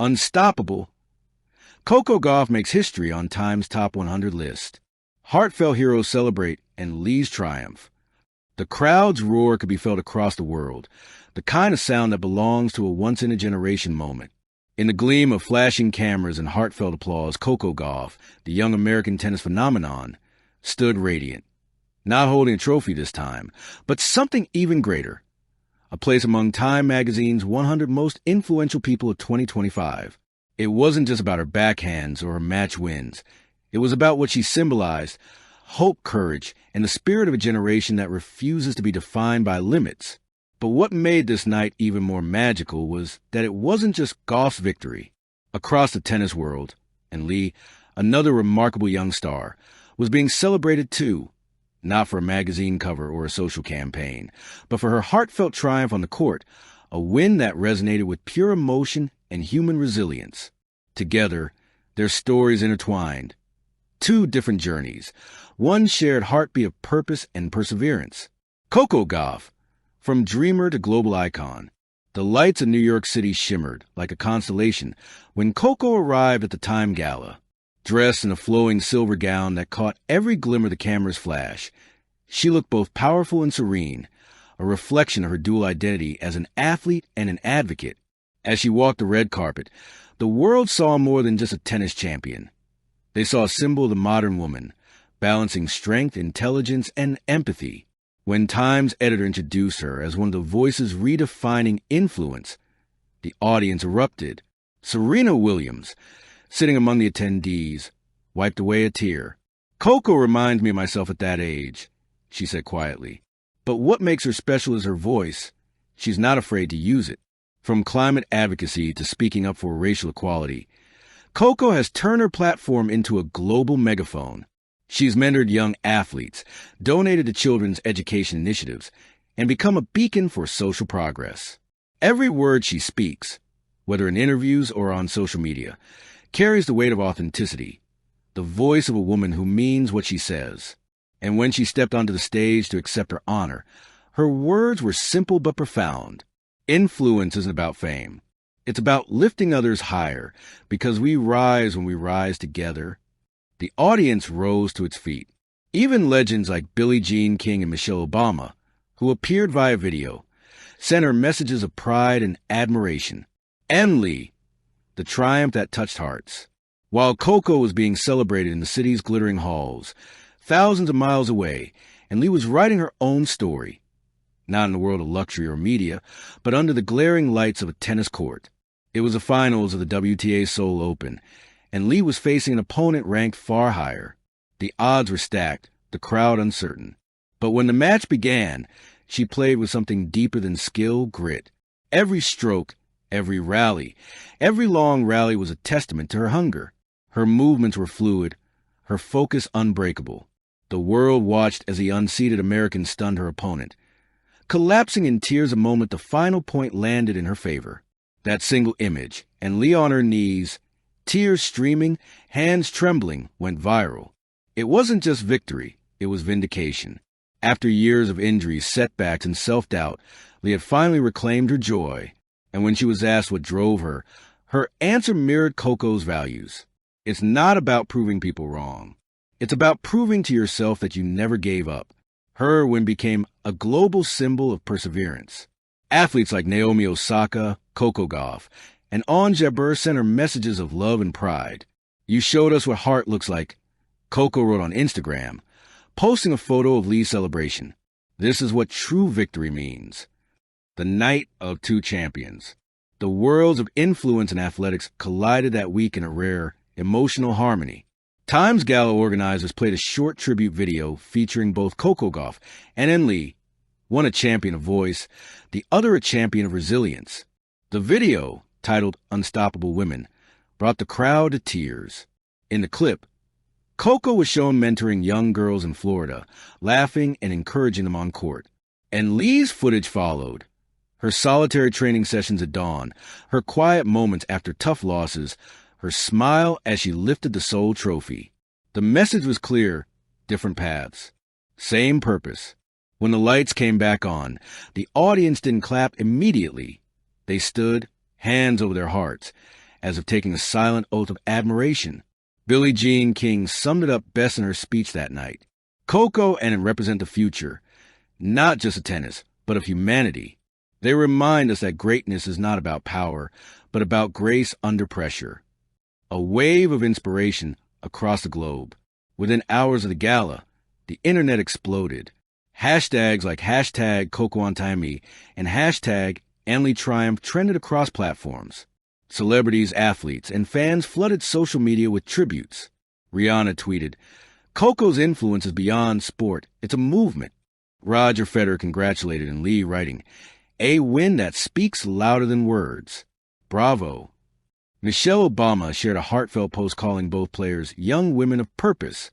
Unstoppable. Coco Gauff makes history on Time's Top 100 list. Heartfelt heroes celebrate and Lee's triumph. The crowd's roar could be felt across the world, the kind of sound that belongs to a once-in-a-generation moment. In the gleam of flashing cameras and heartfelt applause, Coco Gauff, the young American tennis phenomenon, stood radiant. Not holding a trophy this time, but something even greater. A place among Time magazine's 100 most influential people of 2025. It wasn't just about her backhands or her match wins. It was about what she symbolized: hope, courage, and the spirit of a generation that refuses to be defined by limits. But what made this night even more magical was that it wasn't just Gauff's victory. Across the tennis world, and Lee, another remarkable young star, was being celebrated too. Not for a magazine cover or a social campaign, but for her heartfelt triumph on the court, a win that resonated with pure emotion and human resilience. Together, their stories intertwined. Two different journeys, one shared heartbeat of purpose and perseverance. Coco Gauff, from dreamer to global icon, the lights of New York City shimmered like a constellation when Coco arrived at the Time Gala. Dressed in a flowing silver gown that caught every glimmer of the camera's flash, she looked both powerful and serene, a reflection of her dual identity as an athlete and an advocate. As she walked the red carpet, the world saw more than just a tennis champion. They saw a symbol of the modern woman, balancing strength, intelligence, and empathy. When Time's editor introduced her as one of the voices redefining influence, the audience erupted. Serena Williams, sitting among the attendees, wiped away a tear. "Coco reminds me of myself at that age," she said quietly. "But what makes her special is her voice. She's not afraid to use it. From climate advocacy to speaking up for racial equality, Coco has turned her platform into a global megaphone. She's mentored young athletes, donated to children's education initiatives, and become a beacon for social progress. Every word she speaks, whether in interviews or on social media, carries the weight of authenticity, the voice of a woman who means what she says. And when she stepped onto the stage to accept her honor, her words were simple but profound. Influence isn't about fame. It's about lifting others higher, because we rise when we rise together. The audience rose to its feet. Even legends like Billie Jean King and Michelle Obama, who appeared via video, sent her messages of pride and admiration. And Lee, the triumph that touched hearts. While Coco was being celebrated in the city's glittering halls, thousands of miles away, and Lee was writing her own story. Not in the world of luxury or media, but under the glaring lights of a tennis court. It was the finals of the WTA Seoul Open, and Lee was facing an opponent ranked far higher. The odds were stacked, the crowd uncertain. But when the match began, she played with something deeper than skill, grit. Every stroke, every rally, every long rally was a testament to her hunger. Her movements were fluid, her focus unbreakable. The world watched as the unseeded American stunned her opponent. Collapsing in tears a moment, the final point landed in her favor. That single image, and Lee on her knees, tears streaming, hands trembling, went viral. It wasn't just victory, it was vindication. After years of injuries, setbacks, and self-doubt, Lee had finally reclaimed her joy. And when she was asked what drove her, her answer mirrored Coco's values. It's not about proving people wrong. It's about proving to yourself that you never gave up. Her win became a global symbol of perseverance. Athletes like Naomi Osaka, Coco Gauff, and Ons Jabeur sent her messages of love and pride. "You showed us what heart looks like," Coco wrote on Instagram, posting a photo of Lee's celebration. "This is what true victory means." The night of two champions. The worlds of influence and athletics collided that week in a rare, emotional harmony. Time's Gala organizers played a short tribute video featuring both Coco Gauff and Lee, one a champion of voice, the other a champion of resilience. The video, titled Unstoppable Women, brought the crowd to tears. In the clip, Coco was shown mentoring young girls in Florida, laughing and encouraging them on court. And Lee's footage followed. Her solitary training sessions at dawn, her quiet moments after tough losses, her smile as she lifted the Seoul trophy. The message was clear: different paths, same purpose. When the lights came back on, the audience didn't clap immediately. They stood, hands over their hearts, as if taking a silent oath of admiration. Billie Jean King summed it up best in her speech that night. Coco and it represent the future, not just of tennis, but of humanity. They remind us that greatness is not about power, but about grace under pressure. A wave of inspiration across the globe. Within hours of the gala, the internet exploded. Hashtags like hashtag #CocoOnTimeMe and hashtag #AnleyTriumph trended across platforms. Celebrities, athletes, and fans flooded social media with tributes. Rihanna tweeted, "Coco's influence is beyond sport. It's a movement." Roger Federer congratulated and Lee writing, "A win that speaks louder than words. Bravo." Michelle Obama shared a heartfelt post calling both players young women of purpose.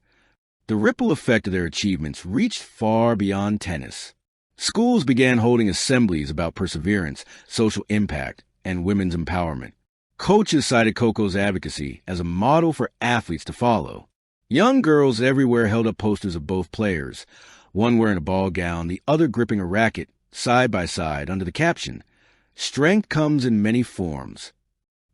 The ripple effect of their achievements reached far beyond tennis. Schools began holding assemblies about perseverance, social impact, and women's empowerment. Coaches cited Coco's advocacy as a model for athletes to follow. Young girls everywhere held up posters of both players, one wearing a ball gown, the other gripping a racket, side by side, under the caption, "Strength comes in many forms.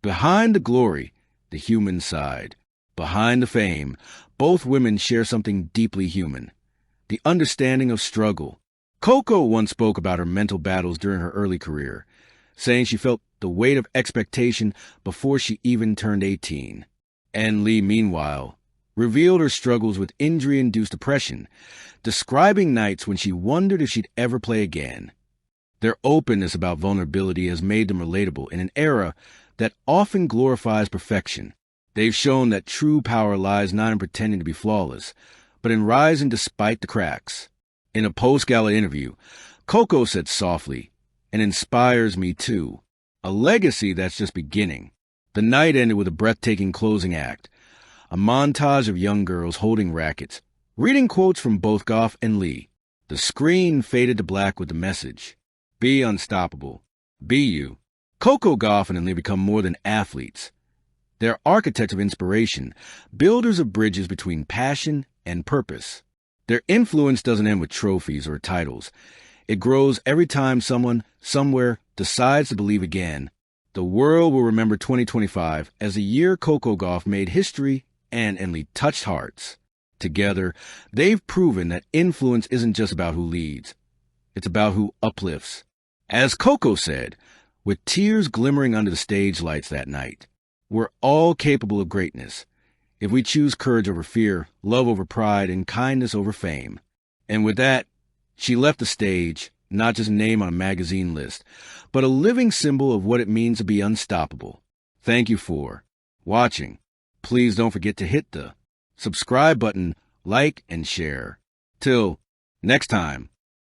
Behind the glory, the human side. Behind the fame, both women share something deeply human, the understanding of struggle." Coco once spoke about her mental battles during her early career, saying she felt the weight of expectation before she even turned 18. And Lee, meanwhile, revealed her struggles with injury-induced depression, describing nights when she wondered if she'd ever play again. Their openness about vulnerability has made them relatable in an era that often glorifies perfection. They've shown that true power lies not in pretending to be flawless, but in rising despite the cracks. In a post-gala interview, Coco said softly, "And inspires me too. A legacy that's just beginning." The night ended with a breathtaking closing act, a montage of young girls holding rackets, reading quotes from both Gauff and Lee. The screen faded to black with the message, "Be unstoppable. Be you." Coco Gauff and Lee become more than athletes. They're architects of inspiration, builders of bridges between passion and purpose. Their influence doesn't end with trophies or titles. It grows every time someone, somewhere, decides to believe again. The world will remember 2025 as the year Coco Gauff made history and Lee touched hearts. Together, they've proven that influence isn't just about who leads. It's about who uplifts. As Coco said, with tears glimmering under the stage lights that night, "We're all capable of greatness if we choose courage over fear, love over pride, and kindness over fame." And with that, she left the stage, not just a name on a magazine list, but a living symbol of what it means to be unstoppable. Thank you for watching. Please don't forget to hit the subscribe button, like, and share. Till next time.